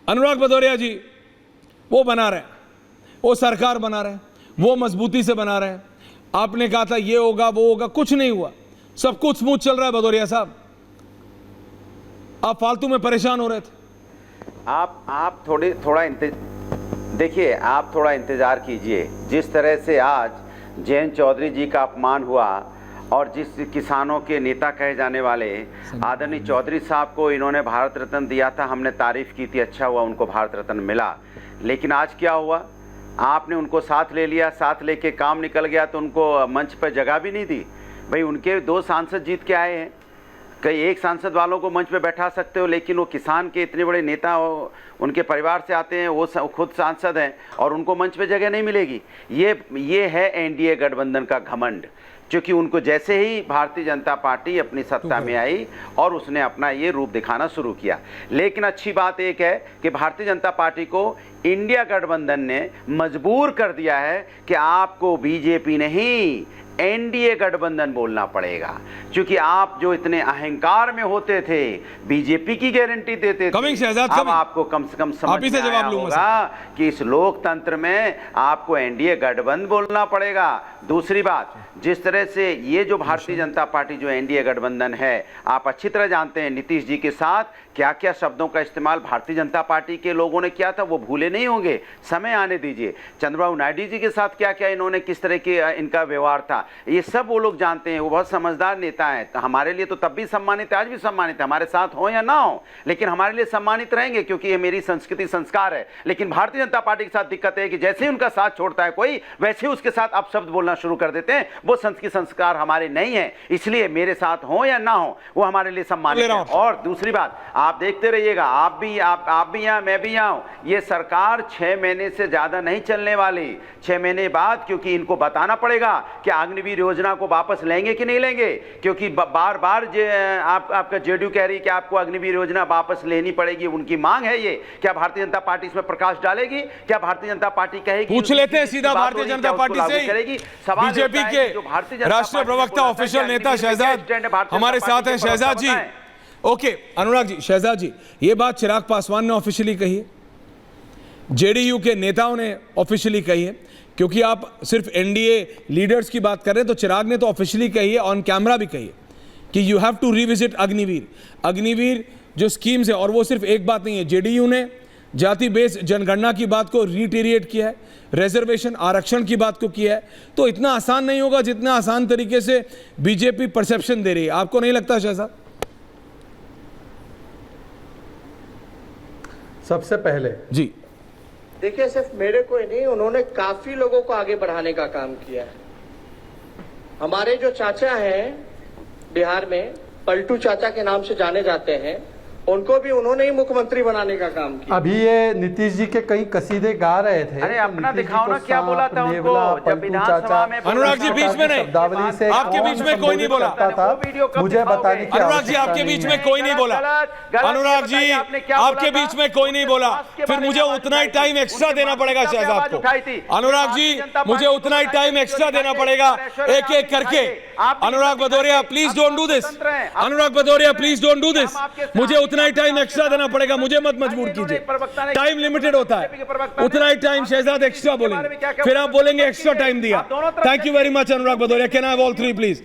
अनुराग भदौरिया जी वो बना रहे हैं, वो सरकार बना रहे हैं, वो मजबूती से बना रहे हैं। आपने कहा था ये होगा वो होगा, कुछ नहीं हुआ, सब कुछ स्मूथ चल रहा है। भदौरिया साहब आप फालतू में परेशान हो रहे थे। आप देखिए, आप थोड़ा इंतजार कीजिए। जिस तरह से आज जयंत चौधरी जी का अपमान हुआ और जिस किसानों के नेता कहे जाने वाले आदरणीय चौधरी साहब को इन्होंने भारत रत्न दिया था, हमने तारीफ की थी, अच्छा हुआ उनको भारत रत्न मिला। लेकिन आज क्या हुआ, आपने उनको साथ ले लिया, साथ लेके काम निकल गया तो उनको मंच पर जगह भी नहीं दी। भाई उनके 2 सांसद जीत के आए हैं, कई एक सांसद वालों को मंच पे बैठा सकते हो, लेकिन वो किसान के इतने बड़े नेता उनके परिवार से आते हैं, वो खुद सांसद हैं और उनको मंच पे जगह नहीं मिलेगी। ये है एनडीए गठबंधन का घमंड, क्योंकि उनको जैसे ही भारतीय जनता पार्टी अपनी सत्ता में आई और उसने अपना ये रूप दिखाना शुरू किया। लेकिन अच्छी बात एक है कि भारतीय जनता पार्टी को इंडिया गठबंधन ने मजबूर कर दिया है कि आपको बीजेपी नहीं एनडीए गठबंधन बोलना पड़ेगा, क्योंकि आप जो इतने अहंकार में होते थे, बीजेपी की गारंटी देते थे, अब आपको कम से कम समझ में आया होगा कि इस लोकतंत्र में आपको एनडीए गठबंधन बोलना पड़ेगा। दूसरी बात, जिस तरह से ये जो भारतीय जनता पार्टी जो एनडीए गठबंधन है, आप अच्छी तरह जानते हैं नीतीश जी के साथ क्या क्या शब्दों का इस्तेमाल भारतीय जनता पार्टी के लोगों ने किया था, वो भूले नहीं होंगे। समय आने दीजिए। चंद्रबाबू नायडू जी के साथ क्या क्या इन्होंने किस तरह के इनका व्यवहार था, ये सब वो लोग जानते हैं। वो बहुत समझदार नेता हैं, तो हमारे लिए तो तब भी सम्मानित है, आज भी सम्मानित है, हमारे साथ हो या ना हो, लेकिन हमारे लिए सम्मानित रहेंगे क्योंकि ये मेरी संस्कृति संस्कार है। लेकिन भारतीय जनता पार्टी के साथ दिक्कत है कि जैसे ही उनका साथ छोड़ता है कोई, वैसे ही उसके साथ अपशब्द बोलना शुरू कर देते हैं। वो संस्कृति संस्कार हमारे नहीं है, इसलिए मेरे साथ हो या ना हो वो हमारे लिए सम्मानित है। और दूसरी बात, आप देखते रहिएगा, आप भी यहाँ, मैं भी यहाँ हूं, ये सरकार 6 महीने से ज्यादा नहीं चलने वाली। 6 महीने बाद, क्योंकि इनको बताना पड़ेगा कि अग्निवीर योजना को वापस लेंगे कि नहीं लेंगे, क्योंकि बार बार आपका जेडीयू कह रही है कि आपको अग्निवीर योजना वापस लेनी पड़ेगी, उनकी मांग है ये। क्या भारतीय जनता पार्टी इसमें प्रकाश डालेगी? क्या भारतीय जनता पार्टी कहेगी? पूछ लेते हैं सीधा भारतीय जनता पार्टी से करेगी। बीजेपी के राष्ट्रीय प्रवक्ता ऑफिशियल नेता शहजाद हमारे साथ हैं। शहजाद जी, ओके, अनुराग जी, शहजाद जी, ये बात चिराग पासवान ने ऑफिशियली कही है, जेडीयू के नेताओं ने ऑफिशियली कही है, क्योंकि आप सिर्फ एनडीए लीडर्स की बात कर रहे हैं, तो चिराग ने तो ऑफिशियली कही है, ऑन कैमरा भी कही है कि you have to revisit Agniveer. Agniveer जो स्कीम्स है, और वो सिर्फ एक बात नहीं है, जेडीयू ने जाति बेस जनगणना की बात को रिटेरिएट किया है, रिजर्वेशन आरक्षण की बात को किया है। तो इतना आसान नहीं होगा जितना आसान तरीके से बीजेपी परसेप्शन दे रही है। आपको नहीं लगता शहजाद? सबसे पहले जी देखिए, सिर्फ मेरे को ही नहीं, उन्होंने काफी लोगों को आगे बढ़ाने का काम किया है। हमारे जो चाचा हैं बिहार में, पलटू चाचा के नाम से जाने जाते हैं, उनको भी उन्होंने ही मुख्यमंत्री बनाने का काम किया। अभी ये नीतीश जी के कई कसीदे गा रहे थे। अरे अपना दिखाओ ना, क्या बोला था उनको जब विधानसभा में। अनुराग जी बीच में नहीं, आपके बीच में कोई नहीं बोला था, मुझे बताने की अनुराग जी आपके बीच में कोई नहीं बोला। अनुराग जी आपके बीच में कोई नहीं बोला, फिर मुझे उतना ही टाइम एक्स्ट्रा देना पड़ेगा शहजाद को। अनुराग जी मुझे उतना ही टाइम एक्स्ट्रा देना पड़ेगा एक एक करके। Anurag Bhadauria please don't do this, Anurag Bhadauria please don't do this, मुझे उतना ही टाइम एक्स्ट्रा देना पड़ेगा, मुझे मत मजबूर कीजिए, टाइम लिमिटेड होता है, उतना ही टाइम शहजाद एक्स्ट्रा बोलेंगे, फिर आप बोलेंगे एक्स्ट्रा टाइम दिया। Thank you very much Anurag Bhadauria, can I have all 3 please.